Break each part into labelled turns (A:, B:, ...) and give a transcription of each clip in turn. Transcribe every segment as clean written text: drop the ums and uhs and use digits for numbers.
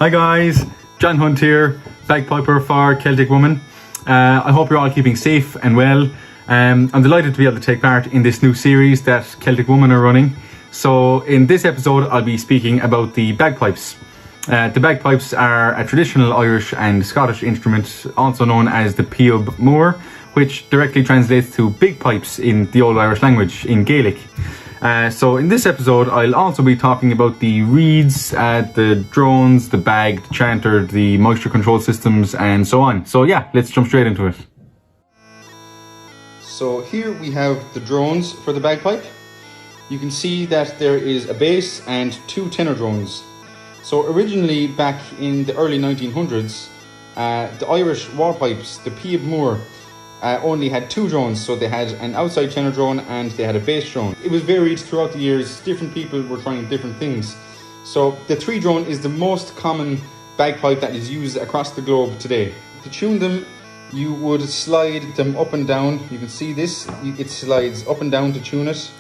A: Hi guys, John Hunt here, bagpiper for Celtic Woman. I hope you're all keeping safe and well. I'm delighted to be able to take part in this new series that Celtic Woman are running. So in this episode I'll be speaking about the bagpipes. The bagpipes are a traditional Irish and Scottish instrument, also known as the Peab Moor, which directly translates to big pipes in the Old Irish language in Gaelic. So in this episode I'll also be talking about the reeds, the drones, the bag, the chanter, the moisture control systems and so on. So yeah, let's jump straight into it.
B: So here we have the drones for the bagpipe. You can see that there is a bass and two tenor drones. So originally back in the early 1900s, the Irish war pipes, the Peab Moor, only had two drones. So they had an outside tenor drone and they had a bass drone. It was varied throughout the years. Different people were trying different things. So the three drone is the most common bagpipe that is used across the globe today. To tune them, you would slide them up and down. You can see this, it slides up and down to tune it.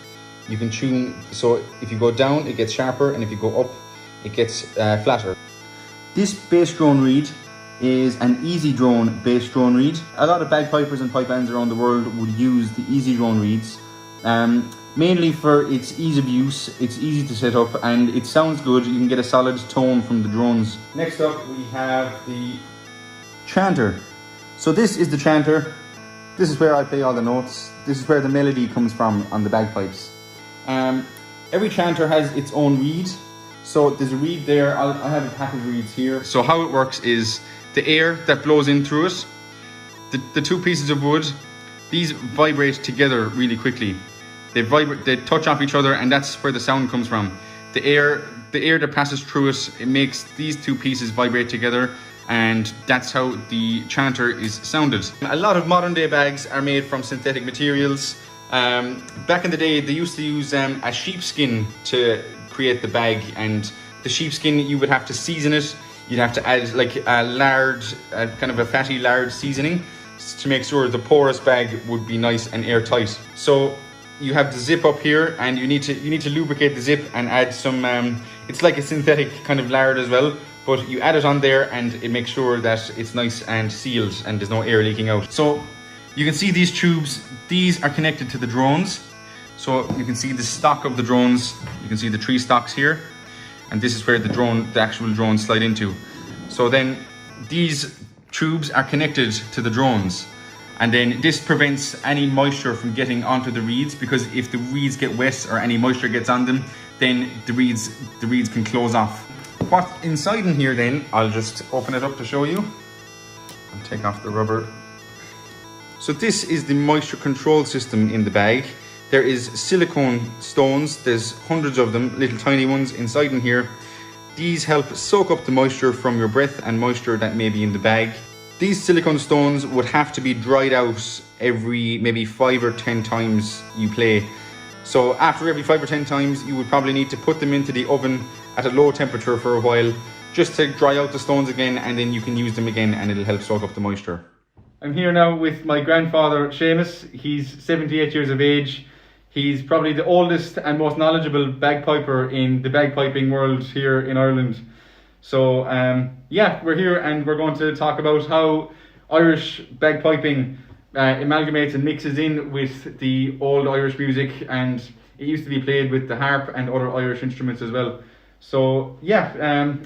B: You can tune, so if you go down it gets sharper, and if you go up it gets flatter. This bass drone reed is an easy drone bass drone reed. A lot of bagpipers and pipe bands around the world would use the easy drone reeds, mainly for its ease of use. It's easy to set up and it sounds good. You can get a solid tone from the drones. Next up we have the chanter. So this is the chanter. This is where I play all the notes. This is where the melody comes from on the bagpipes. Every chanter has its own reed. So there's a reed there. I have a pack of reeds here. So how it works is the air that blows in through it, the two pieces of wood, these vibrate together really quickly. They vibrate, they touch off each other, and that's where the sound comes from. The air that passes through it, it makes these two pieces vibrate together, and that's how the chanter is sounded. A lot of modern day bags are made from synthetic materials. Back in the day they used to use a sheepskin to create the bag, and the sheepskin, you would have to season it. You'd have to add like a lard, kind of a fatty lard seasoning to make sure the porous bag would be nice and airtight. So you have the zip up here, and you need to lubricate the zip and add some, it's like a synthetic kind of lard as well, but you add it on there and it makes sure that it's nice and sealed and there's no air leaking out. So you can see these tubes, these are connected to the drones. So you can see the stock of the drones, you can see the three stocks here, and this is where the actual drones slide into. So then these tubes are connected to the drones, and then this prevents any moisture from getting onto the reeds, because if the reeds get wet or any moisture gets on them, then the reeds can close off. What's inside in here then, I'll just open it up to show you and take off the rubber. So this is the moisture control system in the bag. There is silicone stones, there's hundreds of them, little tiny ones inside in here. These help soak up the moisture from your breath and moisture that may be in the bag. These silicone stones would have to be dried out every maybe 5 or 10 times you play. So after every 5 or 10 times, you would probably need to put them into the oven at a low temperature for a while, just to dry out the stones again, and then you can use them again and it'll help soak up the moisture. I'm here now with my grandfather, Seamus. He's 78 years of age. He's probably the oldest and most knowledgeable bagpiper in the bagpiping world here in Ireland. So yeah, we're here and we're going to talk about how Irish bagpiping amalgamates and mixes in with the old Irish music, and it used to be played with the harp and other Irish instruments as well. So yeah,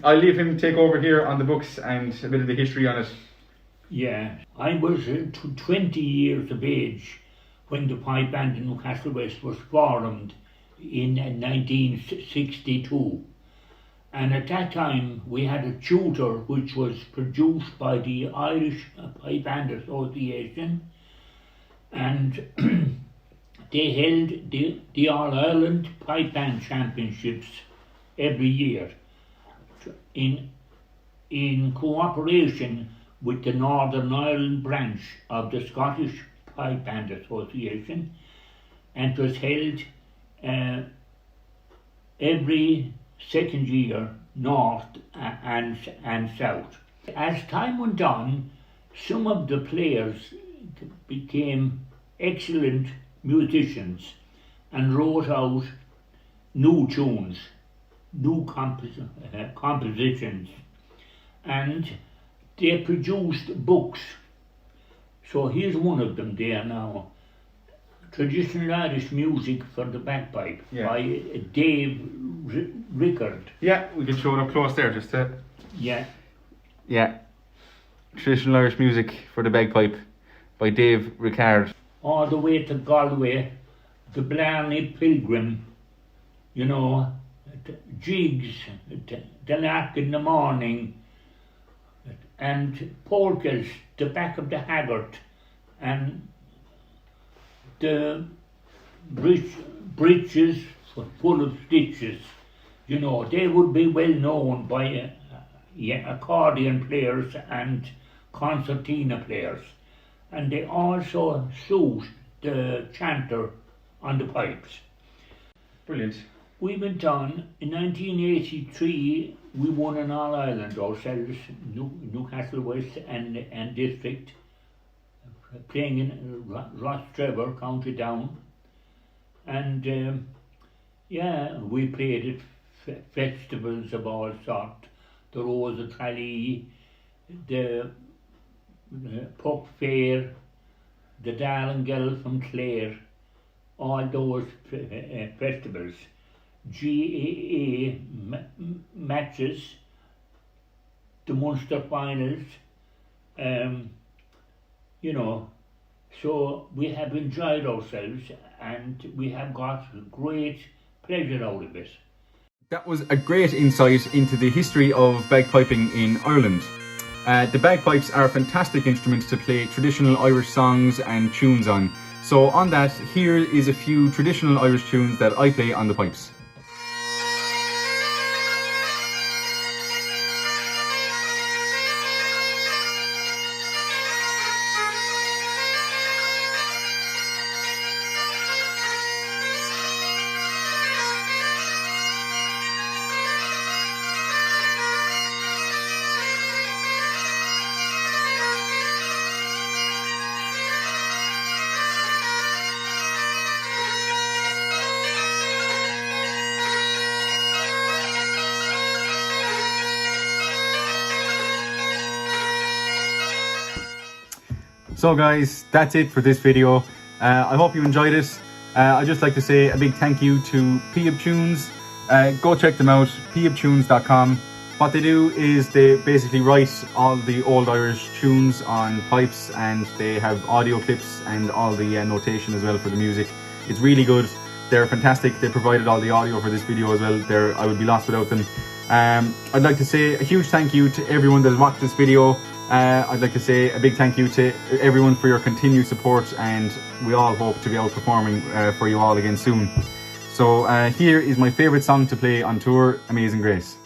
B: I'll leave him take over here on the books and a bit of the history on it.
C: Yeah, I was 20 years of age when the pipe band in Newcastle West was formed in 1962. And at that time we had a tutor which was produced by the Irish Pipe Band Association, and they held the All-Ireland Pipe Band Championships every year in cooperation with the Northern Ireland branch of the Scottish Pipe Band Association, and it was held every second year, north and south. As time went on, some of the players became excellent musicians and wrote out new tunes, new compositions. and they produced books. So here's one of them there now. Traditional Irish Music for the Bagpipe by Dave Rickard.
A: Yeah, we can show it up close there just to...
C: Yeah.
A: Yeah. Traditional Irish Music for the Bagpipe by Dave Rickard.
C: All the way to Galway, the Blarney Pilgrim, you know, jigs, the lark in the morning, and polkas, the back of the haggard, and the breeches full of stitches. You know, they would be well known by accordion players and concertina players. And they also suit the chanter on the pipes.
A: Brilliant.
C: We went on, in 1983, we won an All-Ireland ourselves, Newcastle West and District, playing in Rostrevor, County Down. And yeah, we played at festivals of all sorts, the Rose of Tralee, the Puck Fair, the Darlingale from Clare, all those festivals. GAA matches, the Munster finals, you know, so we have enjoyed ourselves and we have got great pleasure out of it.
A: That was a great insight into the history of bagpiping in Ireland. The bagpipes are a fantastic instrument to play traditional Irish songs and tunes on. So on that, here is a few traditional Irish tunes that I play on the pipes. So guys, that's it for this video. I hope you enjoyed it. I'd just like to say a big thank you to Peab Tunes. Go check them out, peabtunes.com. What they do is they basically write all the old Irish tunes on pipes, and they have audio clips and all the notation as well for the music. It's really good. They're fantastic. They provided all the audio for this video as well. I would be lost without them. I'd like to say a huge thank you to everyone that's watched this video. I'd like to say a big thank you to everyone for your continued support, and we all hope to be out performing for you all again soon. So here is my favourite song to play on tour, Amazing Grace.